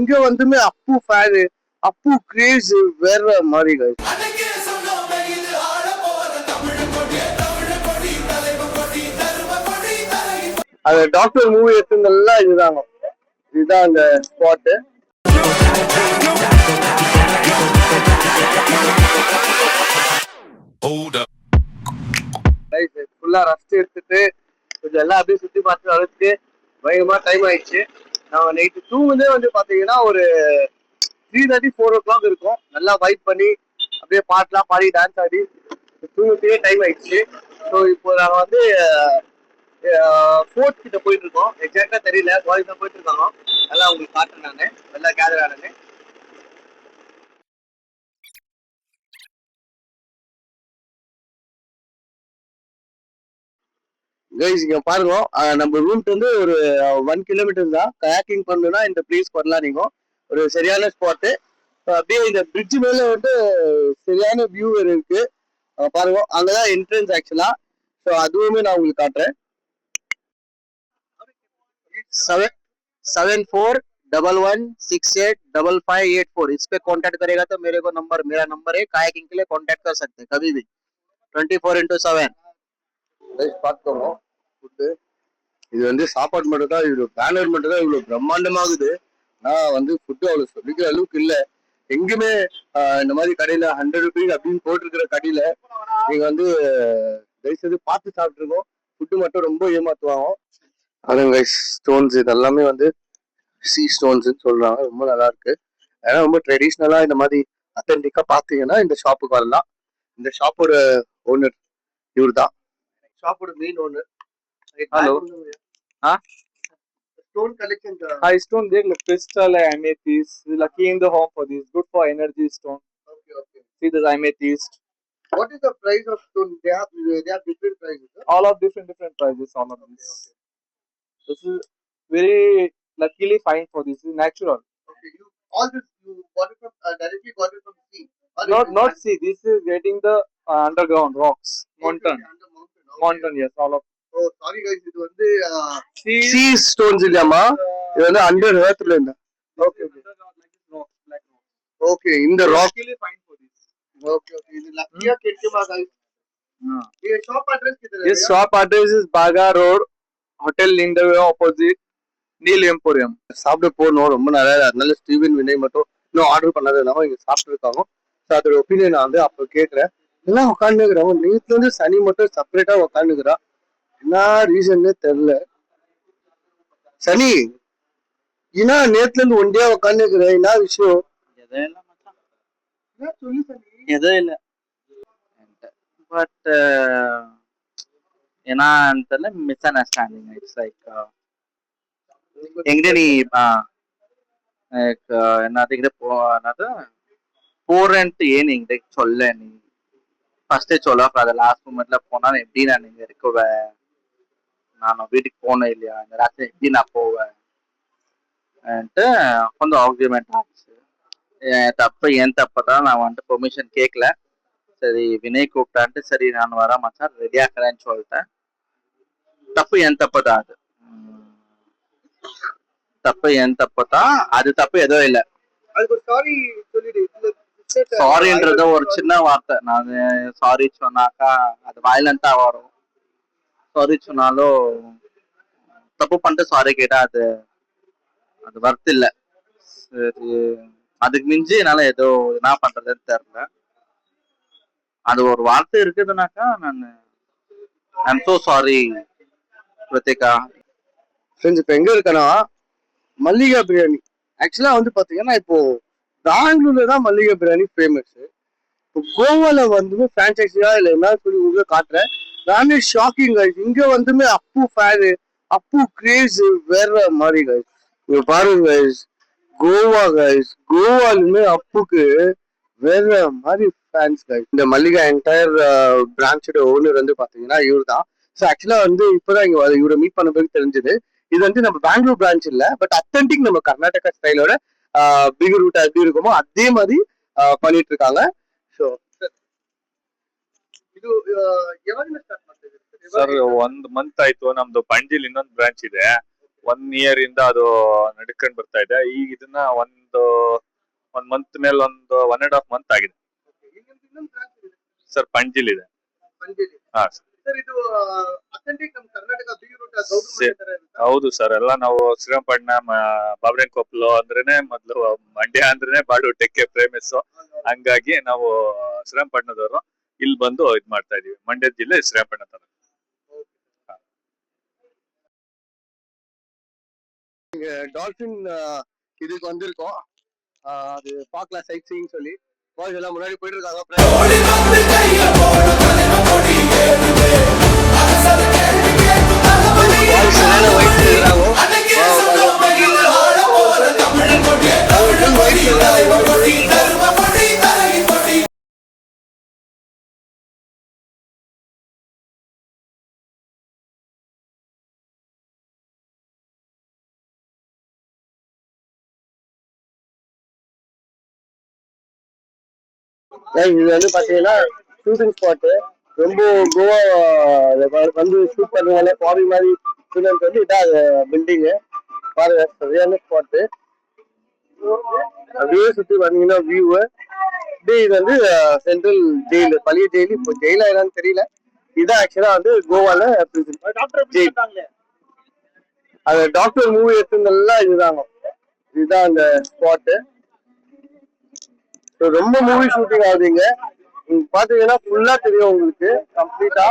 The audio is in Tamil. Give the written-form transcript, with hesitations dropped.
இங்க வந்துமே அப்பு ஃபேனு, அப்பு கிரேஸ் வேற மாதிரி guys. அது டாக்டர் மூவி எடுத்ததெல்லாம் இதுதாங்க. இதுதான் அந்த ஸ்பாட்டு. ஃபுல்லா ரெஸ்ட் எடுத்துட்டு கொஞ்சம் எல்லாம் அப்படியே சுத்தி பார்த்து வளர்த்து பயங்கரமா டைம் ஆயிடுச்சு. நான் நைட்டு தூங்குதே வந்து பாத்தீங்கன்னா ஒரு 3:30 4 o'clock இருக்கும். நல்லா வைப் பண்ணி அப்படியே பாட்டுலாம் பாடி டான்ஸ் ஆடி தூங்கத்தையே டைம் ஆயிடுச்சு. ஸோ இப்போ நாங்கள் வந்து ஃபோர்ட் கிட்ட போயிட்டு இருக்கோம். எக்ஸாக்டா தெரியல, பாய்ஸ் தான் போயிட்டு இருக்காங்க. நல்லா உங்களுக்கு காட்டுறேன் நானு, நல்லா கேதர் ஆனது. கைஸ் இங்க பாருங்க, நம்ம ரூம்க்கு வந்து ஒரு 1 கிலோமீட்டர் தான். கயாக்கிங் பண்ணணும்னா இந்த பிளேஸ் வரலாம். நீங்க ஒரு சரியான ஸ்பாட்டு. அப்படியே இந்த பிரிட்ஜ் மேல வந்து சரியான வியூ இருக்கு பாருங்க. அங்கதான் என்ட்ரன்ஸ் ஆக்சுவலா. ஸோ அதுவுமே நான் உங்களுக்கு காட்டுறேன். 7411685584 इस पे कांटेक्ट करेगा तो मेरा नंबर है. कायाकिंग के लिए कांटेक्ट कर सकते हैं कभी भी 24/7. பார்த்துக்கோங்க. ஃபுட்டு இது வந்து சாப்பாடு மட்டும் தான், இவ்வளவு பேனர் மட்டும் தான் இவ்வளவு பிரம்மாண்டமாகுது. நான் வந்து ஃபுட்டு அவ்வளவு சொல்லிக்கிற அளவுக்கு இல்லை எங்குமே. இந்த மாதிரி கடையில 100 rupees அப்படின்னு போட்டிருக்கிற கடையில நீங்க வந்து தயவுசெய்து பார்த்து சாப்பிட்டுருக்கோம். ஃபுட்டு மட்டும் ரொம்ப ஏமாத்துவாங்க. அதுங்க ஸ்டோன்ஸ் இதெல்லாமே வந்து சி ஸ்டோன்ஸ் சொல்றாங்க. ரொம்ப நல்லா இருக்கு. ஏன்னா ரொம்ப ட்ரெடிஷ்னலா இந்த மாதிரி அத்தன்டிக்கா பாத்தீங்கன்னா இந்த ஷாப்புக்கு வரலாம். இந்த ஷாப்போட ஓனர் இவர் தான், ஷாப்போட மெயின் ஓனர். हेलो हाँ stone collection hi stone देख लो crystal है amethyst lucky in the home for this good for energy stone okay see the amethyst what is the price of stone they have different prices huh? All of different prices all of this this is very luckily fine for this is natural okay you all this you got it from directly got it from sea not sea this is getting the underground rocks mountain okay, mountain yes all of oh sorry guys இது வந்து sea stones இல்லையாமா, இது வந்து அண்டர் எர்த்ல இருந்தா. ஓகே ஓகே இந்த ராக் ओके ओके இது லக்கியா கிடைக்குமா गाइस? ये शॉप एड्रेस किधर है? This shop address is Baga Road, Hotel Lindaway opposite Neil Emporium. சாப்பிட போறோம் ரொம்ப நல்லா. அதனால ஸ்டீவன் வினய் மட்டும் இன்னும் ஆர்டர் பண்ணாதனால இங்க சாப்பிட்டு இருக்காங்க. ஸோ அதோட ஒப்பீனியன் நான் வந்து அப்போ கேட்கறேன். எல்லாம் உட்காந்துக்கிறாங்க. நேத்துல இருந்து சனி மட்டும் செப்பரேட்டா உட்காந்துக்கிறான். என்ன ரீசன்னு தெரியல. சனி ஏன்னா நேத்துல இருந்து ஒண்டியா உட்காந்துக்கிற என்ன விஷயம்? எதோ இல்ல பட் ஏன்னா மிஸ் அண்டர்ஸ்டாண்டிங் இட்ஸ் லைக் எங்க நீ என்னது போறேன்ட்டு ஏன் நீங்க சொல்ல நீ ஃபர்ஸ்டே சொல்ல லாஸ்ட் மூமெண்ட்ல போனா எப்படி நான் நீங்க இருக்குவேன், நான் வீட்டுக்கு போனேன் இல்லையா, இந்த ராத்திரி எப்படி நான் போவேன் கொஞ்சம் ஆர்கியூமெண்ட் ஆச்சு. என் தப்பதான் நான் வந்துட்டு பெர்மிஷன் கேட்கல. சரி வினய் கூப்பிட்டான்ட்டு சரி நான் வர மச்சான் ரெடி ஆக்குறேன்னு சொல்லிட்டேன். தப்பு என் தப்பு தான், அது தப்பு என் தப்பு தான், அது தப்பு எதுவும் இல்லை. சாரின்றது ஒரு சின்ன வார்த்தை. நான் சாரி சொன்னாக்கா அது வயலண்டா வரும். சாரி சொன்னாலும் தப்பு பண்ணிட்டு சாரி கேட்டா அது வர்த்து இல்லை. சரி அதுக்கு மிஞ்சி என்னால ஏதோ என்ன பண்றதுன்னு தெரியல. அது ஒரு வார்த்தை இருக்குதுனாக்கா நான் I'm so sorry Krithika. Friends இப்போ எங்க இருக்கேன்னா மல்லிகா பிரியாணி. ஆக்சுவலா வந்து பாத்தீங்கன்னா இப்போ பெங்களூர்ல தான் மல்லிகா பிரியாணி ஃபேமஸ். இப்போ கோவால வந்து பிரான்சைஸியா இல்லை என்ன சொல்லி உங்க காட்டுறேன். நானே ஷாக்கிங் கைஸ். இங்க வந்துமே அப்பு ஃபேனு, அப்பு கிரேஸ் வேற மாதிரி கைஸ். இங்க பாருங்க கைஸ், கோவா கைஸ், கோவாலுமே அப்புக்கு வேற மாதிரி ஃபேன்ஸ் கைஸ். இந்த மல்லிகா என்டையர் பிரான்ச்சோட ஓனர் வந்து பாத்தீங்கன்னா இவர் தான். ஸோ ஆக்சுவலா வந்து இப்பதான் இங்க இவரை மீட் பண்ண பிறகு தெரிஞ்சது இது வந்து நம்ம பெங்களூர் பிரான்ச் இல்ல, பட் அத்தன்டிக் நம்ம கர்நாடகா ஸ்டைலோட பிக் ரூட்டா எப்படி இருக்குமோ அதே மாதிரி பண்ணிட்டு இருக்காங்க. ஸோ ಇದು ಯಾವಾಗ ಸ್ಟಾರ್ಟ್ ಮಾಡ್ತಿದ್ದೀರಿ ಸರ್? 1 ಮಂತ್ ಆಯ್ತು. ನಮ್ದು ಪಂಜಿಲ್ ಇನ್ನೊಂದು ಬ್ರಾಂಚ್ ಇದೆ, 1 ಇಯರ್ ಇಂದ ಅದು ನಡ್ಕೊಂಡ್ ಬರ್ತಾ ಇದೆ. ಈಗ ಇದನ್ನ ಒಂದ್ ಮಂತ್ ಮೇಲೆ ಒಂದು 1.5 ಮಂತ್ ಆಗಿದೆ ಸರ್. ಪಂಜಿಲ್ ಇದೆ. ಹಾ ಸರ್, ಇದು ಅಥೆಂಟಿಕ್ ನಮ್ಮ ಕರ್ನಾಟಕ ಬಿ ರೂಟ್ ಗೌರ್ಮೆಂಟ್ ತರ ಇರುತ್ತಾ? ಹೌದು ಸರ್. ಎಲ್ಲ ನಾವು ಶ್ರೀರಂಗಪಟ್ಟಣ, ಬಾಬರೆಕೊಪ್ಪಲು ಅಂದ್ರೇನೆ ಮೊದ್ಲು, ಮಂಡ್ಯ ಅಂದ್ರೇನೆ ಬಾಡುಟೆಕ್ಕೆ ಫೇಮಸ್. ಹಂಗಾಗಿ ನಾವು ಶ್ರೀರಂಗಪಟ್ಟಣದವರು ಇಲ್ಲಿ ಬಂದು ಇದ್ ಮಾಡ್ತಾ ಇದೀವಿ. ಮಂಡ್ಯ ಜಿಲ್ಲೆ ಶ್ರೀರಂಗಪಟ್ಟಣ ತಾಲೂಕು. டால்பின் இதுக்கு வந்திருக்கோம். அது பார்க்கலாம், சைட் சீயிங் சொல்லி பாய்ஸ் எல்லாம் முன்னாடி போயிட்டு இருக்காங்க. இது வந்து பாத்தீங்கன்னா ஷூட்டிங் ஸ்பாட். ரொம்ப கோவா வந்து ஷூட் பண்ணுவாங்க ஃபாரின் மாதிரி ஸ்டூடெண்ட் வந்து இதான் பில்டிங் பாருங்க, சரியான ஸ்பாட். அப்படியே சுத்தி பாத்தீங்கன்னா வியூ. இது வந்து சென்ட்ரல் ஜெயில், பழைய ஜெயில். இப்போ ஜெயிலா என்னன்னு தெரியல. இதான் ஆக்சுவலா வந்து கோவால ஜெயில். அது டாக்டர் மூவி எடுத்ததெல்லாம் இதுதாங்க. இதுதான் அந்த ஸ்பாட். ரொம்ப மூவி ஷூட்டிங் ஆகுதுங்க. நீங்க பாத்தீங்கன்னா ஃபுல்லா தெரியும் உங்களுக்கு கம்ப்ளீட்டா.